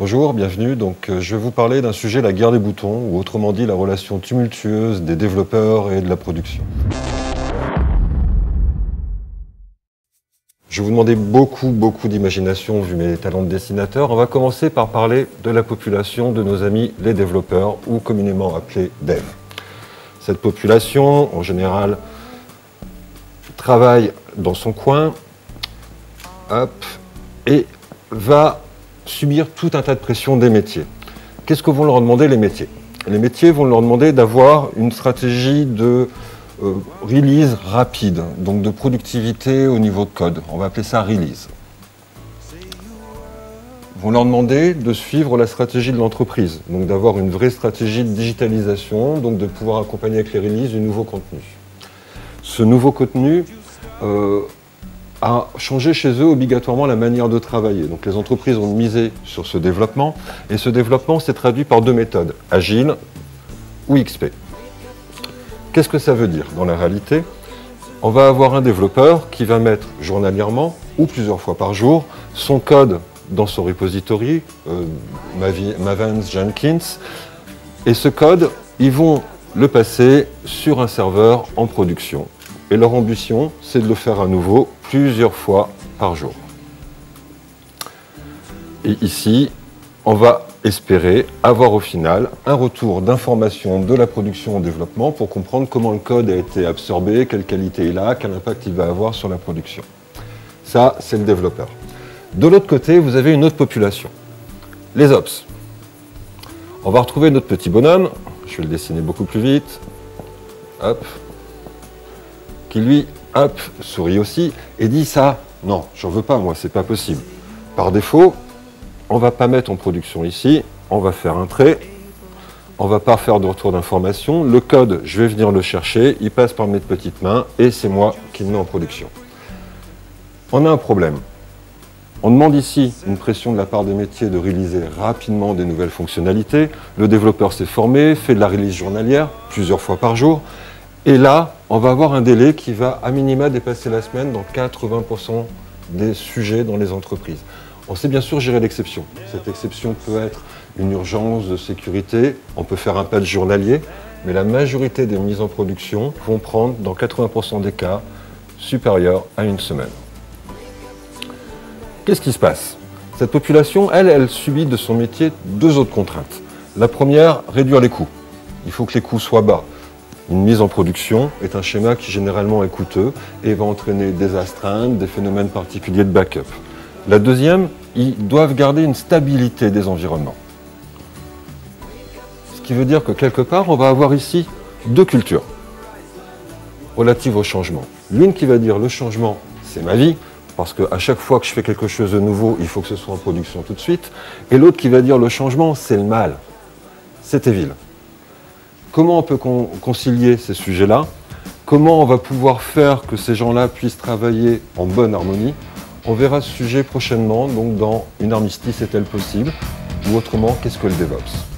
Bonjour, bienvenue. Je vais vous parler d'un sujet, la guerre des boutons, ou autrement dit la relation tumultueuse des développeurs et de la production. Je vais vous demander beaucoup d'imagination vu mes talents de dessinateur. On va commencer par parler de la population de nos amis les développeurs, ou communément appelés devs. Cette population, en général, travaille dans son coin, et va subir tout un tas de pressions des métiers. Qu'est-ce que vont leur demander les métiers? Les métiers vont leur demander d'avoir une stratégie de release rapide, donc de productivité au niveau de code. On va appeler ça release. Ils vont leur demander de suivre la stratégie de l'entreprise, donc d'avoir une vraie stratégie de digitalisation, donc de pouvoir accompagner avec les releases du nouveau contenu. Ce nouveau contenu a changé chez eux obligatoirement la manière de travailler. Donc les entreprises ont misé sur ce développement, et ce développement s'est traduit par deux méthodes, Agile ou XP. Qu'est-ce que ça veut dire? Dans la réalité, on va avoir un développeur qui va mettre journalièrement, ou plusieurs fois par jour, son code dans son repository, Maven Jenkins, et ce code, ils vont le passer sur un serveur en production. Et leur ambition, c'est de le faire à nouveau plusieurs fois par jour. Et ici, on va espérer avoir au final un retour d'information de la production au développement pour comprendre comment le code a été absorbé, quelle qualité il a, quel impact il va avoir sur la production. Ça, c'est le développeur. De l'autre côté, vous avez une autre population, les ops. On va retrouver notre petit bonhomme, je vais le dessiner beaucoup plus vite, hop, qui lui, hop, sourit aussi et dit ça, non, j'en veux pas moi, c'est pas possible. Par défaut, on va pas mettre en production ici, on va faire un trait, on va pas faire de retour d'information, le code, je vais venir le chercher, il passe par mes petites mains et c'est moi qui le mets en production. On a un problème. On demande ici une pression de la part des métiers de réaliser rapidement des nouvelles fonctionnalités. Le développeur s'est formé, fait de la release journalière, plusieurs fois par jour. Et là, on va avoir un délai qui va à minima dépasser la semaine dans 80% des sujets dans les entreprises. On sait bien sûr gérer l'exception. Cette exception peut être une urgence de sécurité, on peut faire un patch journalier, mais la majorité des mises en production vont prendre, dans 80% des cas, supérieur à une semaine. Qu'est-ce qui se passe? Cette population, elle subit de son métier deux autres contraintes. La première, réduire les coûts. Il faut que les coûts soient bas. Une mise en production est un schéma qui généralement est coûteux et va entraîner des astreintes, des phénomènes particuliers de backup. La deuxième, ils doivent garder une stabilité des environnements. Ce qui veut dire que quelque part, on va avoir ici deux cultures relatives au changement. L'une qui va dire le changement, c'est ma vie, parce qu'à chaque fois que je fais quelque chose de nouveau, il faut que ce soit en production tout de suite. Et l'autre qui va dire le changement, c'est le mal, c'est évil. Comment on peut concilier ces sujets-là? Comment on va pouvoir faire que ces gens-là puissent travailler en bonne harmonie? On verra ce sujet prochainement, donc dans Une armistice est-elle possible? Ou autrement, qu'est-ce que le DevOps?